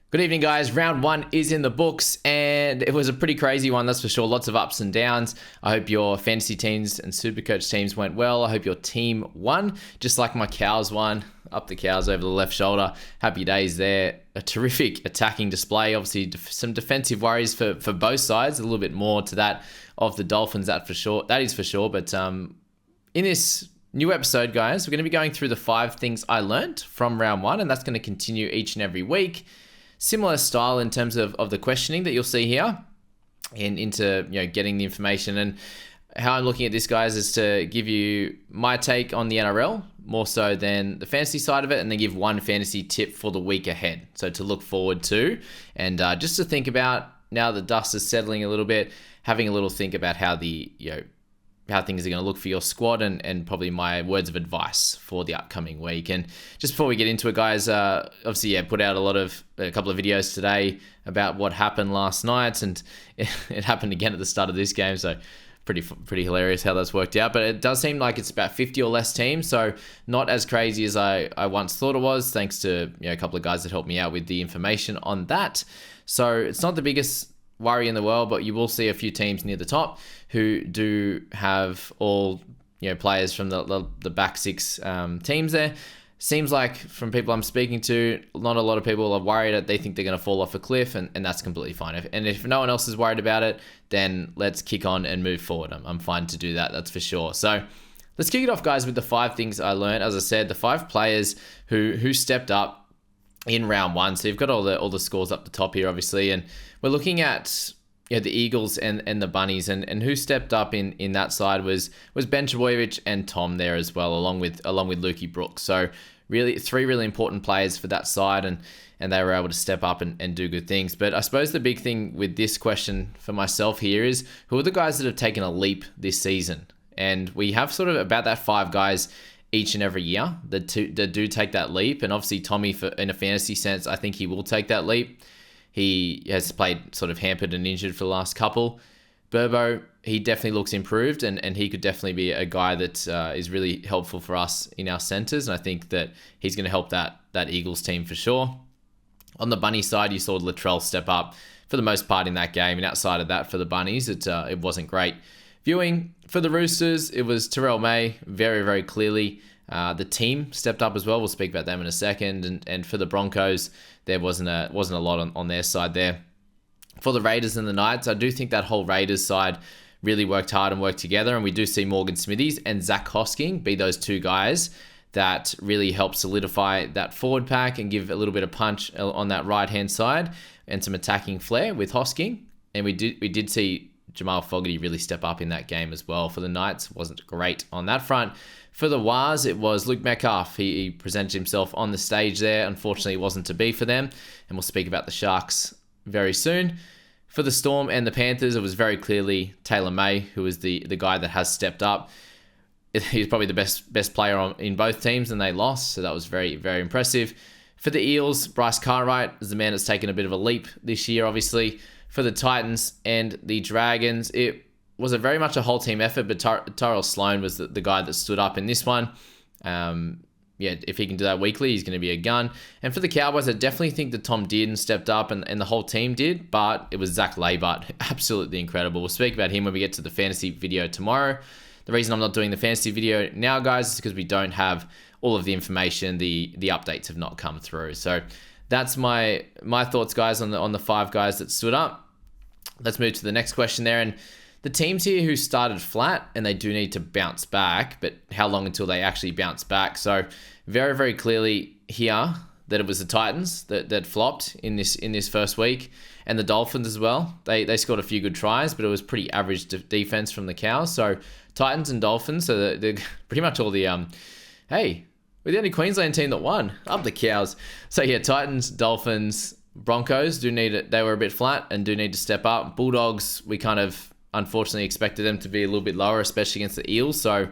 Good evening, guys. Round one is in the books, and it was a pretty crazy one, that's for sure. Lots of ups and downs. I hope your fantasy teams and Supercoach teams went well. I hope your team won, just like my cows won. Up the cows over the left shoulder. Happy days there. A terrific attacking display. Obviously, some defensive worries for both sides. A little bit more to that of the Dolphins, that is for sure. But in this new episode, guys, we're going to be going through the 5 things I learned from round one, and that's going to continue each and every week. Similar style in terms of the questioning that you'll see here and into getting the information. And how I'm looking at this, guys, is to give you my take on the NRL more so than the fantasy side of it, and then give one fantasy tip for the week ahead. So to look forward to, and just to think about now the dust is settling a little bit, having a little think about how the how things are going to look for your squad, and probably my words of advice for the upcoming week. And just before we get into it, guys, obviously, put out a couple of videos today about what happened last night, and it happened again at the start of this game, so pretty hilarious how that's worked out. But it does seem like it's about 50 or less teams, so not as crazy as I once thought it was, thanks to a couple of guys that helped me out with the information on that. So it's not the biggest worry in the world, but you will see a few teams near the top who do have all players from the back 6 teams there. Seems like from people I'm speaking to, not a lot of people are worried that they think they're going to fall off a cliff, and that's completely fine. If no one else is worried about it, then let's kick on and move forward. I'm fine to do that, that's for sure. So let's kick it off, guys, with the 5 things I learned. As I said, the 5 players who stepped up in round one. So you've got all the scores up the top here, obviously, and we're looking at the Eagles and the Bunnies, and who stepped up in that side was Ben Trbojevic and Tom there as well, along with Lukey Brooks. So really 3 really important players for that side, and they were able to step up and do good things. But I suppose the big thing with this question for myself here is, who are the guys that have taken a leap this season? And we have sort of about that 5 guys each and every year that do take that leap. And obviously Tommy, in a fantasy sense, I think he will take that leap. He has played sort of hampered and injured for the last couple. Burbo, he definitely looks improved, and he could definitely be a guy that is really helpful for us in our centers. And I think that he's going to help that Eagles team for sure. On the Bunny side, you saw Latrell step up for the most part in that game. And outside of that, for the Bunnies, it wasn't great viewing. For the Roosters, it was Terrell May, very, very clearly. The team stepped up as well. We'll speak about them in a second. And for the Broncos, there wasn't a lot on their side there. For the Raiders and the Knights, I do think that whole Raiders side really worked hard and worked together. And we do see Morgan Smithies and Zach Hosking be those 2 guys that really help solidify that forward pack and give a little bit of punch on that right-hand side and some attacking flair with Hosking. And we did see Jamal Fogarty really step up in that game as well. For the Knights, wasn't great on that front. For the Wars, it was Luke Metcalf. He presented himself on the stage there. Unfortunately, it wasn't to be for them. And we'll speak about the Sharks very soon. For the Storm and the Panthers, it was very clearly Taylor May, who is the guy that has stepped up. He's probably the best player in both teams, and they lost. So that was very, very impressive. For the Eels, Bryce Cartwright is the man that's taken a bit of a leap this year, obviously. For the Titans and the Dragons, it was very much a whole team effort, but Tyrell Sloan was the guy that stood up in this one. If he can do that weekly, he's going to be a gun. And for the Cowboys, I definitely think that Tom Dearden stepped up and the whole team did, but it was Zach Labart, absolutely incredible. We'll speak about him when we get to the fantasy video tomorrow. The reason I'm not doing the fantasy video now, guys, is because we don't have all of the information. The updates have not come through. So that's my thoughts, guys, on the 5 guys that stood up. Let's move to the next question there. And the teams here who started flat, and they do need to bounce back, but how long until they actually bounce back? So very, very clearly here that it was the Titans that flopped in this first week, and the Dolphins as well. They scored a few good tries, but it was pretty average defense from the Cows. So Titans and Dolphins, so they're pretty much all the we're the only Queensland team that won. Up the Cows. So yeah, Titans, Dolphins, Broncos do need it. They were a bit flat and do need to step up. Bulldogs, we kind of unfortunately expected them to be a little bit lower, especially against the Eels. So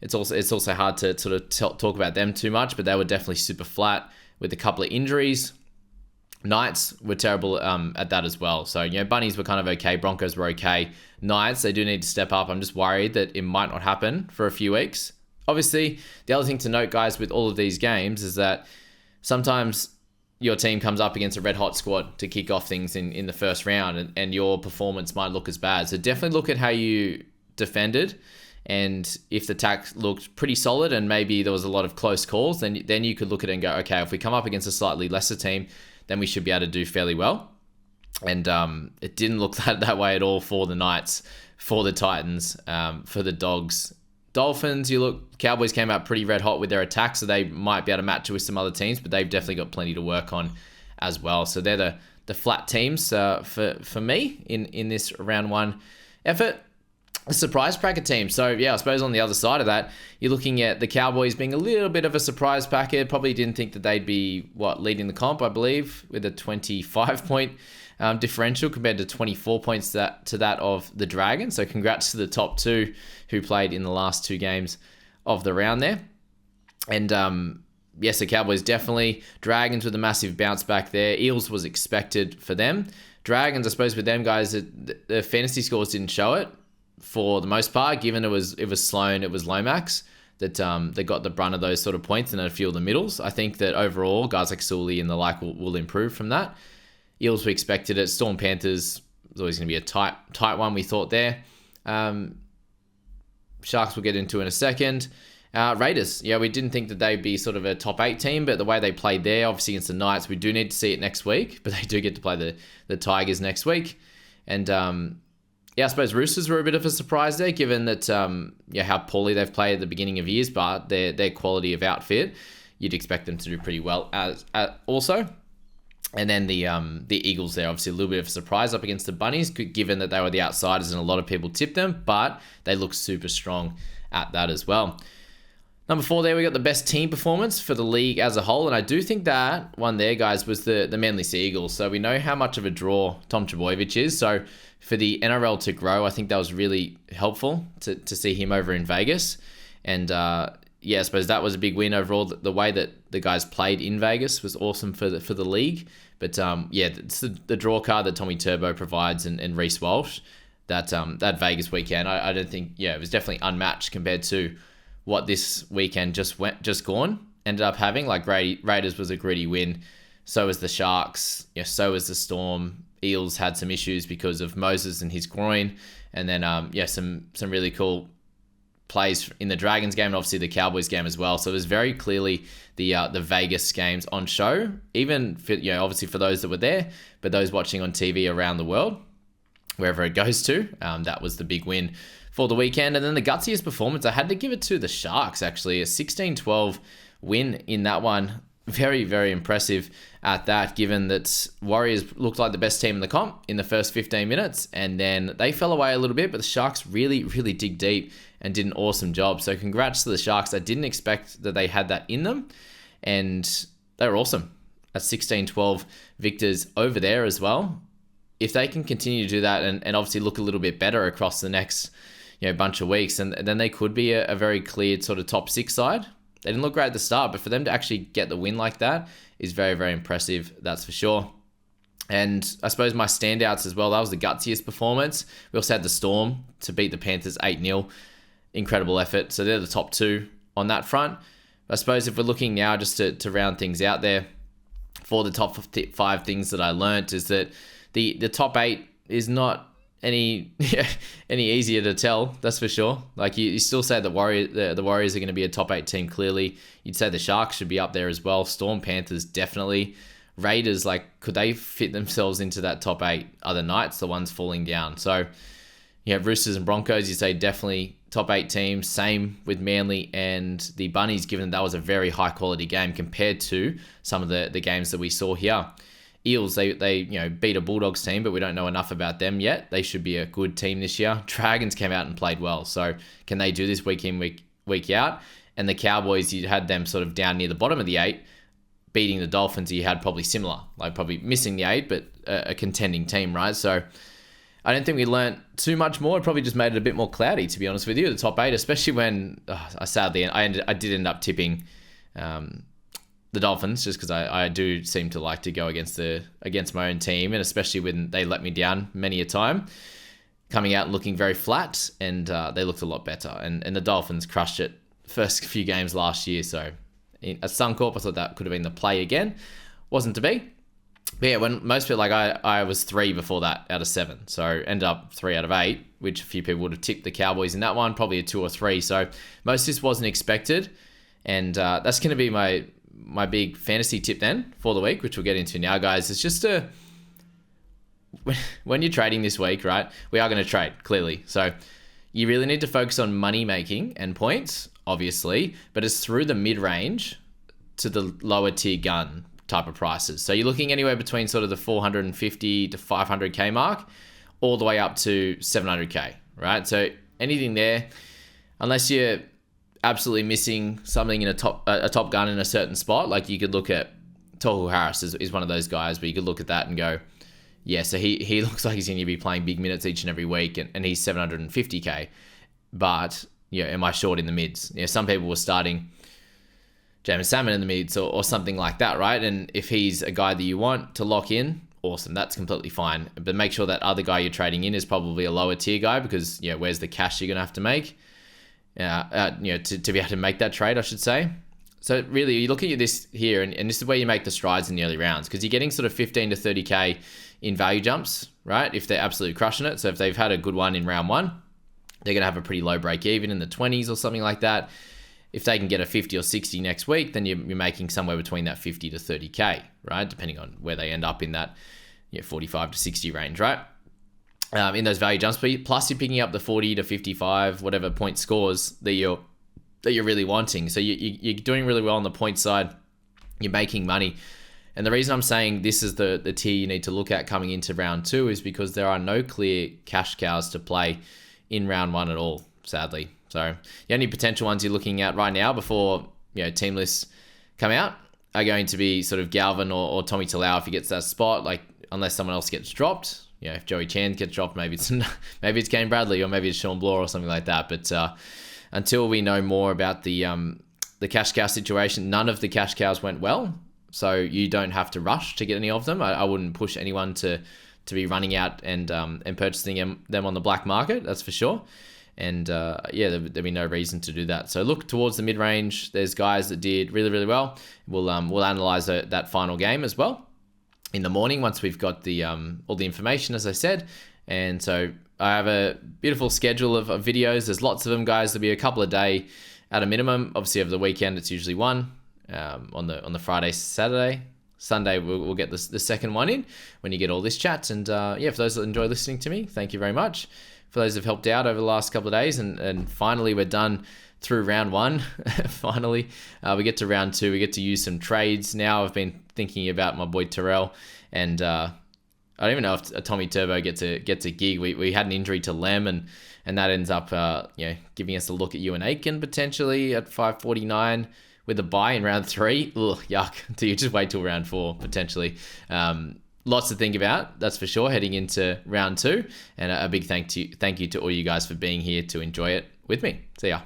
it's also hard to sort of talk about them too much, but they were definitely super flat with a couple of injuries. Knights were terrible at that as well. So, Bunnies were kind of okay. Broncos were okay. Knights, they do need to step up. I'm just worried that it might not happen for a few weeks. Obviously, the other thing to note, guys, with all of these games is that sometimes your team comes up against a red hot squad to kick off things in the first round, and your performance might look as bad. So definitely look at how you defended, and if the attack looked pretty solid and maybe there was a lot of close calls, then you could look at it and go, okay, if we come up against a slightly lesser team, then we should be able to do fairly well. And it didn't look that way at all for the Knights, for the Titans, for the Dogs. Dolphins, Cowboys came out pretty red hot with their attack, so they might be able to match it with some other teams, but they've definitely got plenty to work on as well. So they're the flat teams for me in this round one effort. A surprise packet team. So yeah, I suppose on the other side of that, you're looking at the Cowboys being a little bit of a surprise packet. Probably didn't think that they'd be leading the comp, I believe, with a 25-point differential compared to 24 points to that of the Dragons. So congrats to the top two who played in the last two games of the round there. And yes, the Cowboys definitely. Dragons with a massive bounce back there. Eels was expected for them. Dragons, I suppose with them guys, the fantasy scores didn't show it for the most part, given it was Sloan, it was Lomax that they got the brunt of those sort of points and a few of the middles. I think that overall, guys like Sully and the like will improve from that. Eels, we expected it. Storm Panthers was always going to be a tight one, we thought there. Sharks we'll get into in a second. Raiders, yeah, we didn't think that they'd be sort of a top 8 team, but the way they played there, obviously against the Knights, we do need to see it next week, but they do get to play the Tigers next week. And yeah, I suppose Roosters were a bit of a surprise there, given that how poorly they've played at the beginning of years, but their quality of outfit, you'd expect them to do pretty well as also. And then the Eagles there, obviously a little bit of a surprise up against the Bunnies, given that they were the outsiders and a lot of people tipped them, but they look super strong at that as well. Number 4 there, we got the best team performance for the league as a whole, and I do think that one there, guys, was the Manly Sea Eagles. So we know how much of a draw Tom Trbojevic is, so for the NRL to grow, I think that was really helpful to see him over in Vegas. And yeah, I suppose that was a big win overall. The way that the guys played in Vegas was awesome for the league. But yeah, it's the draw card that Tommy Turbo provides and Reece Walsh. That Vegas weekend, I don't think, yeah, it was definitely unmatched compared to what this weekend just gone ended up having. Like Raiders was a gritty win. So was the Sharks. Yeah, so was the Storm. Eels had some issues because of Moses and his groin. And then some really cool plays in the Dragons game and obviously the Cowboys game as well. So it was very clearly the Vegas games on show, even for, obviously for those that were there, but those watching on TV around the world, wherever it goes to, that was the big win for the weekend. And then the gutsiest performance, I had to give it to the Sharks, actually. A 16-12 win in that one. Very, very impressive at that, given that Warriors looked like the best team in the comp in the first 15 minutes, and then they fell away a little bit, but the Sharks really, really dig deep and did an awesome job. So congrats to the Sharks. I didn't expect that they had that in them, and they were awesome. At 16-12 victors over there as well. If they can continue to do that and obviously look a little bit better across the next bunch of weeks, and then they could be a very cleared sort of top 6 side. They didn't look great at the start, but for them to actually get the win like that is very, very impressive, that's for sure. And I suppose my standouts as well, that was the gutsiest performance. We also had the Storm to beat the Panthers 8-0. Incredible effort. So they're the top 2 on that front. I suppose if we're looking now just to round things out there, for the top 5 things that I learnt is that the top 8 is not any easier to tell, that's for sure. Like you still say the Warriors are going to be a top 8 team clearly. You'd say the Sharks should be up there as well. Storm, Panthers definitely. Raiders, like, could they fit themselves into that top 8? Are the Knights the ones falling down? So you have Roosters and Broncos, you say definitely top 8 teams. Same with Manly and the Bunnies, given that was a very high quality game compared to some of the games that we saw here. Eels, they beat a Bulldogs team, but we don't know enough about them yet. They should be a good team this year. Dragons came out and played well. So can they do this week in, week out? And the Cowboys, you had them sort of down near the bottom of the 8, beating the Dolphins. You had probably similar, like probably missing the 8, but a contending team, right? So I don't think we learnt too much more. It probably just made it a bit more cloudy, to be honest with you, the top 8, especially when I did end up tipping the Dolphins, just because I do seem to like to go against my own team, and especially when they let me down many a time, coming out and looking very flat, and they looked a lot better. And the Dolphins crushed it first few games last year. So at Suncorp, I thought that could have been the play again. wasn't to be. But yeah, when most people, like I was 3 before that out of 7. So ended up 3 out of 8, which a few people would have tipped the Cowboys in that one, probably a 2 or 3. So most of this wasn't expected. And that's going to be my big fantasy tip then for the week, which we'll get into now, guys. It's just when you're trading this week, right? We are going to trade, clearly. So you really need to focus on money making and points, obviously, but it's through the mid-range to the lower tier gun type of prices. So you're looking anywhere between sort of the 450 to 500k mark, all the way up to 700k, right? So anything there, unless you're absolutely missing something in a top gun in a certain spot, like you could look at Tohu Harris is one of those guys, but you could look at that and go, yeah, so he looks like he's going to be playing big minutes each and every week, and he's 750k. But am I short in the mids? Some people were starting James Salmon in the mids or something like that, right? And if he's a guy that you want to lock in, awesome, that's completely fine. But make sure that other guy you're trading in is probably a lower tier guy, because where's the cash you're gonna have to make? To be able to make that trade, I should say. So really, you look at this here, and this is where you make the strides in the early rounds, because you're getting sort of 15 to 30k in value jumps, right? If they're absolutely crushing it. So if they've had a good one in round 1, they're gonna have a pretty low break even in the 20s or something like that. If they can get a 50 or 60 next week, then you're making somewhere between that 50 to 30k, right? Depending on where they end up in that 45 to 60 range, right? In those value jumps, plus you're picking up the 40 to 55, whatever point scores that you're really wanting. So you're doing really well on the point side. You're making money. And the reason I'm saying this is the tier you need to look at coming into round 2 is because there are no clear cash cows to play in round 1 at all, sadly. So the only potential ones you're looking at right now before team lists come out are going to be sort of Galvin or Tommy Talau if he gets that spot, like unless someone else gets dropped. If Joey Chan gets dropped, maybe it's Kane Bradley or maybe it's Sean Bloor or something like that. But until we know more about the cash cow situation, none of the cash cows went well. So you don't have to rush to get any of them. I wouldn't push anyone to be running out and purchasing them on the black market. That's for sure. And there'd be no reason to do that. So look towards the mid-range. There's guys that did really, really well. We'll analyze that final game as well in the morning once we've got the all the information, as I said. And so I have a beautiful schedule of videos. There's lots of them, guys. There'll be a couple a day at a minimum. Obviously, over the weekend, it's usually one. On the Friday, Saturday, Sunday, we'll get the second one in when you get all this chat. And for those that enjoy listening to me, thank you very much. For those who've helped out over the last couple of days, and finally we're done through round 1. Finally, we get to round 2. We get to use some trades. Now I've been thinking about my boy Terrell, and I don't even know if Tommy Turbo gets a gig. We had an injury to Lem, and that ends up giving us a look at Ewan Aiken potentially at 549 with a buy in round 3. Ugh, yuck. Do you just wait till round 4 potentially? Lots to think about, that's for sure, heading into round 2. And a big thank you to all you guys for being here to enjoy it with me. See ya.